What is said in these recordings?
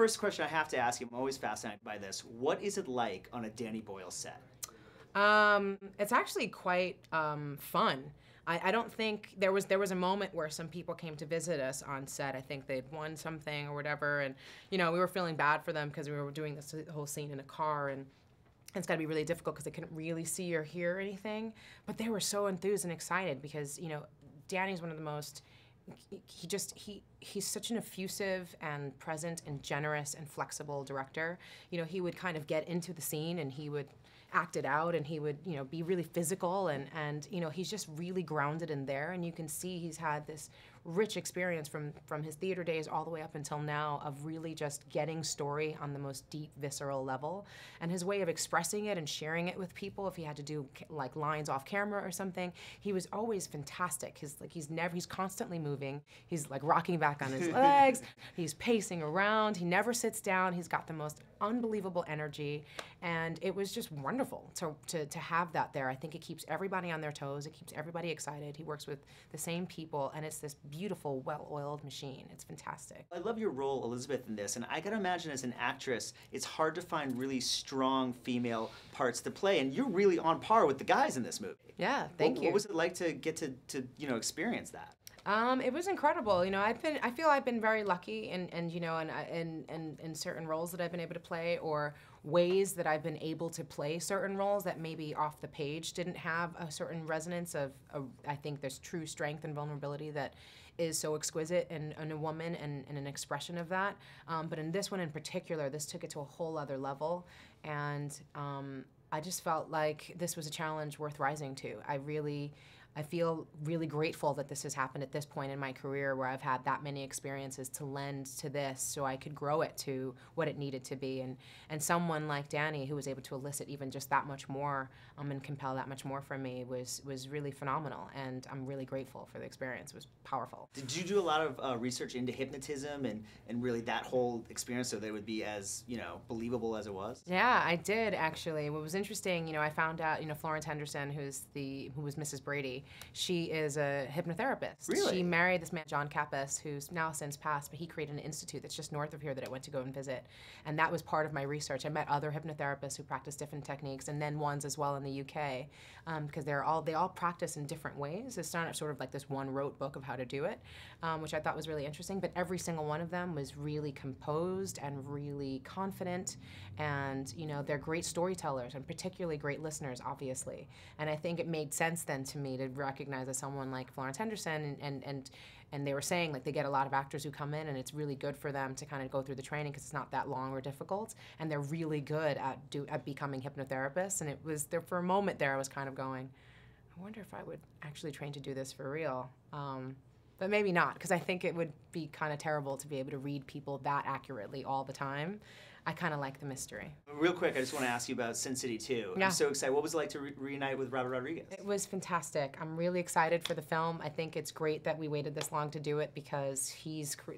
first question I have to ask you, I'm always fascinated by this. What is it like on a Danny Boyle set? It's actually quite fun. I don't think there was a moment where some people came to visit us on set. I think they'd won something or whatever, and you know, we were feeling bad for them because we were doing this whole scene in a car, and it's got to be really difficult because they couldn't really see or hear anything. But they were so enthused and excited because, you know, Danny's one of the most, he's such an effusive and present and generous and flexible director. You know, he would kind of get into the scene and he would act it out, and he would, you know, be really physical, and you know, he's just really grounded in there, and you can see he's had this rich experience from his theater days all the way up until now of really just getting story on the most deep, visceral level, and his way of expressing it and sharing it with people. If he had to do like lines off camera or something, he was always fantastic. He's constantly moving. He's like rocking back on his legs. He's pacing around. He never sits down. He's got the most unbelievable energy, and it was just wonderful to have that there. I think it keeps everybody on their toes. It keeps everybody excited. He works with the same people, and it's this beautiful, well-oiled machine. It's fantastic. I love your role, Elizabeth, in this, and I gotta imagine as an actress, it's hard to find really strong female parts to play, and you're really on par with the guys in this movie. Yeah, thank you. What was it like to get to you know, experience that? It was incredible. You know, I feel I've been very lucky and you know, in certain roles that I've been able to play, or ways that I've been able to play certain roles that maybe off the page didn't have a certain resonance of I think there's true strength and vulnerability that is so exquisite in a woman, and an expression of that. But in this one in particular, this took it to a whole other level, and I just felt like this was a challenge worth rising to. I feel really grateful that this has happened at this point in my career, where I've had that many experiences to lend to this so I could grow it to what it needed to be. And someone like Danny, who was able to elicit even just that much more and compel that much more from me, was really phenomenal. And I'm really grateful for the experience. It was powerful. Did you do a lot of research into hypnotism and really that whole experience so that it would be as, you know, believable as it was? Yeah, I did actually. What was interesting, you know, I found out, you know, Florence Henderson, who was Mrs. Brady, she is a hypnotherapist. Really? She married this man, John Kappas, who's now since passed, but he created an institute that's just north of here that I went to go and visit. And that was part of my research. I met other hypnotherapists who practice different techniques, and then ones as well in the UK, because they all practice in different ways. It's not sort of like this one rote book of how to do it, which I thought was really interesting, but every single one of them was really composed and really confident, and you know, they're great storytellers and particularly great listeners, obviously. And I think it made sense then to me to recognize as someone like Florence Henderson, and they were saying like they get a lot of actors who come in, and it's really good for them to kind of go through the training because it's not that long or difficult, and they're really good at becoming hypnotherapists. And it was there for a moment there I was kind of going, I wonder if I would actually train to do this for real. But maybe not, because I think it would be kind of terrible to be able to read people that accurately all the time. I kind of like the mystery. Real quick, I just want to ask you about Sin City 2. Yeah. I'm so excited. What was it like to reunite with Robert Rodriguez? It was fantastic. I'm really excited for the film. I think it's great that we waited this long to do it because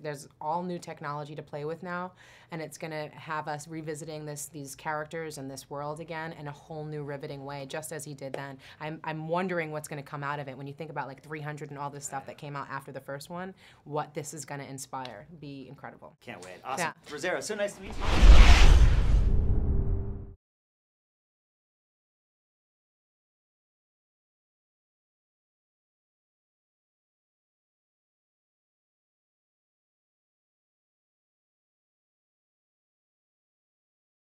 there's all new technology to play with now, and it's going to have us revisiting these characters and this world again in a whole new riveting way, just as he did then. I'm wondering what's going to come out of it when you think about like 300 and all this stuff that came out after the first one, what this is going to inspire. Be incredible. Can't wait. Awesome. Yeah. Rosario, so nice to meet you.